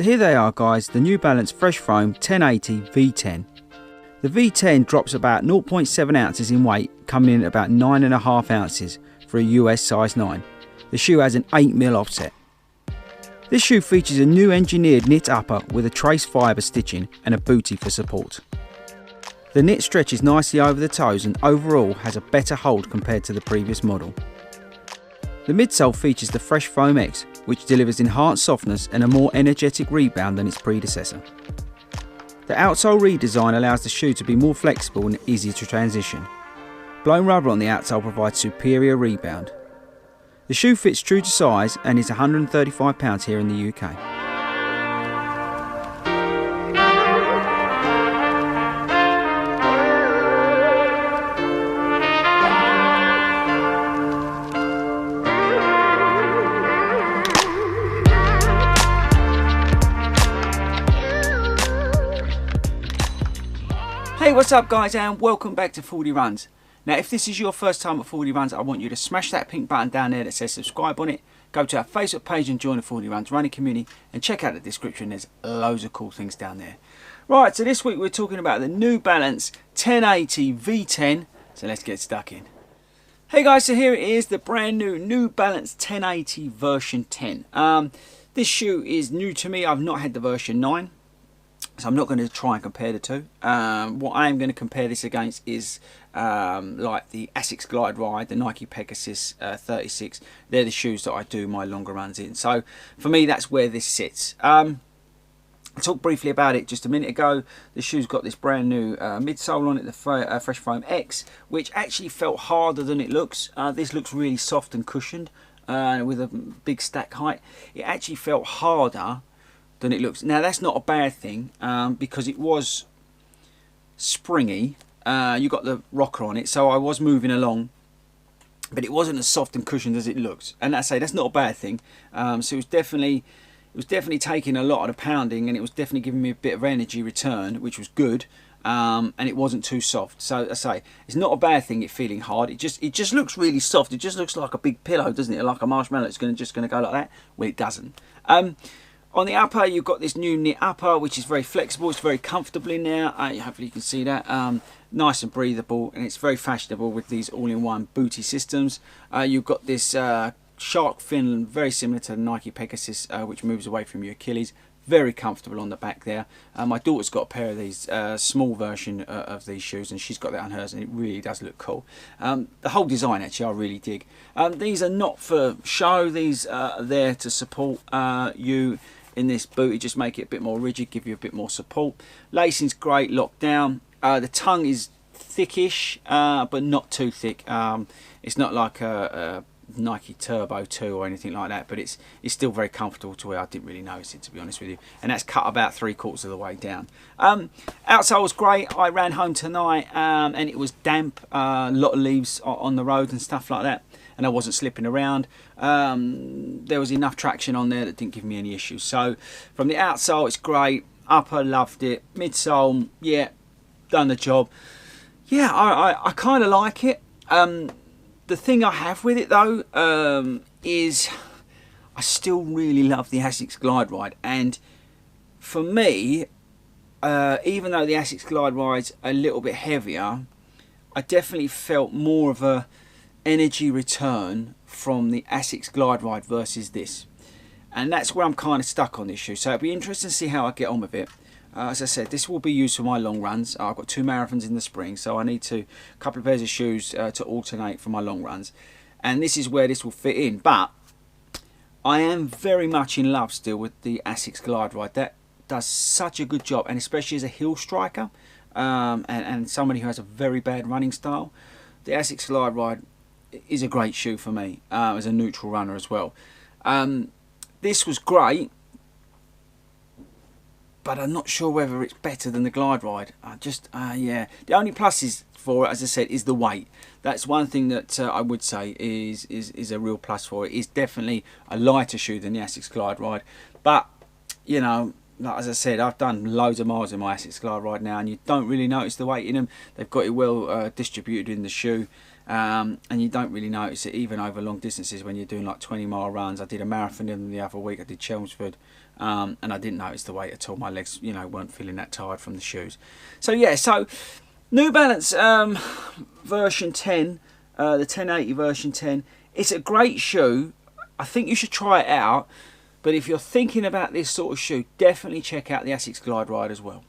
So here they are guys, the New Balance Fresh Foam 1080 V10. The V10 drops about 0.7 ounces in weight, coming in at about 9.5 ounces for a US size 9. The shoe has an 8mm offset. This shoe features a new engineered knit upper with a trace fibre stitching and a bootie for support. The knit stretches nicely over the toes and overall has a better hold compared to the previous model. The midsole features the Fresh Foam X, which delivers enhanced softness and a more energetic rebound than its predecessor. The outsole redesign allows the shoe to be more flexible and easier to transition. Blown rubber on the outsole provides superior rebound. The shoe fits true to size and is £135 here in the UK. Hey, what's up guys, and welcome back to Fordy Runs. Now if this is your first time at Fordy Runs, I want you to smash that pink button down there that says subscribe on it. Go to our Facebook page and join the Fordy Runs running community, and check out the description, there's loads of cool things down there. Right, so this week we're talking about the New Balance 1080 V10, so let's get stuck in. Hey guys, so here it is, the brand New Balance 1080 version 10. This shoe is new to me, I've not had the version 9. So I'm not going to try and compare the two. What I am going to compare this against is like the Asics Glide Ride, the Nike Pegasus 36. They're the shoes that I do my longer runs in. So for me, that's where this sits. I talked briefly about it just a minute ago. The shoe's got this brand new midsole on it, the Fresh Foam X, which actually felt harder than it looks. This looks really soft and cushioned with a big stack height. It actually felt harder than it looks. Now that's not a bad thing because it was springy. You got the rocker on it, so I was moving along, but it wasn't as soft and cushioned as it looks. And that's not a bad thing. So it was definitely taking a lot of the pounding, and it was definitely giving me a bit of energy return, which was good. And it wasn't too soft. So I say it's not a bad thing. It feeling hard. It just looks really soft. It just looks like a big pillow, doesn't it? Like a marshmallow. It's just going to go like that. Well, it doesn't. On the upper, you've got this new knit upper, which is very flexible. It's very comfortable in there. Hopefully you can see that. Nice and breathable, and it's very fashionable with these all-in-one booty systems. You've got this shark fin, very similar to the Nike Pegasus, which moves away from your Achilles. Very comfortable on the back there. My daughter's got a pair of these, small version of these shoes, and she's got that on hers, and it really does look cool. The whole design, actually, I really dig. These are not for show. These are there to support you in this boot. Just make it a bit more rigid, give you a bit more support. Lacing's great, locked down. The tongue is thickish, but not too thick. It's not like a Nike Turbo 2 or anything like that, but it's still very comfortable to where I didn't really notice it, to be honest with you. And that's cut about 3/4 of the way down. Outsole was great. I ran home tonight and it was damp, a lot of leaves on the road and stuff like that, and I wasn't slipping around. There was enough traction on there that didn't give me any issues. So from the outsole, it's great. Upper, loved it. Midsole, yeah, done the job. Yeah, I kind of like it. The thing I have with it though is I still really love the Asics Glide Ride, and for me, even though the Asics Glide Ride's a little bit heavier, I definitely felt more of a energy return from the Asics Glide Ride versus this, and that's where I'm kind of stuck on this shoe. So it'll be interesting to see how I get on with it. As I said, this will be used for my long runs. I've got 2 marathons in the spring, so I need a couple of pairs of shoes to alternate for my long runs, and this is where this will fit in. But I am very much in love still with the Asics Glide Ride. That does such a good job, and especially as a heel striker and somebody who has a very bad running style, the Asics Glide Ride is a great shoe for me as a neutral runner as well. This was great, but I'm not sure whether it's better than the Glide Ride. Yeah. The only pluses for it, as I said, is the weight. That's one thing that I would say is a real plus for it. It's definitely a lighter shoe than the Asics Glide Ride. But, you know, like, as I said, I've done loads of miles in my Asics Glide Ride now, and you don't really notice the weight in them. They've got it well distributed in the shoe, and you don't really notice it even over long distances when you're doing like 20-mile runs. I did a marathon in them the other week. I did Chelmsford, and I didn't notice the weight at all. My legs, you know, weren't feeling that tired from the shoes. So yeah, so New Balance version 10, the 1080 version 10. It's a great shoe. I think you should try it out. But if you're thinking about this sort of shoe, definitely check out the Asics Glide Ride as well.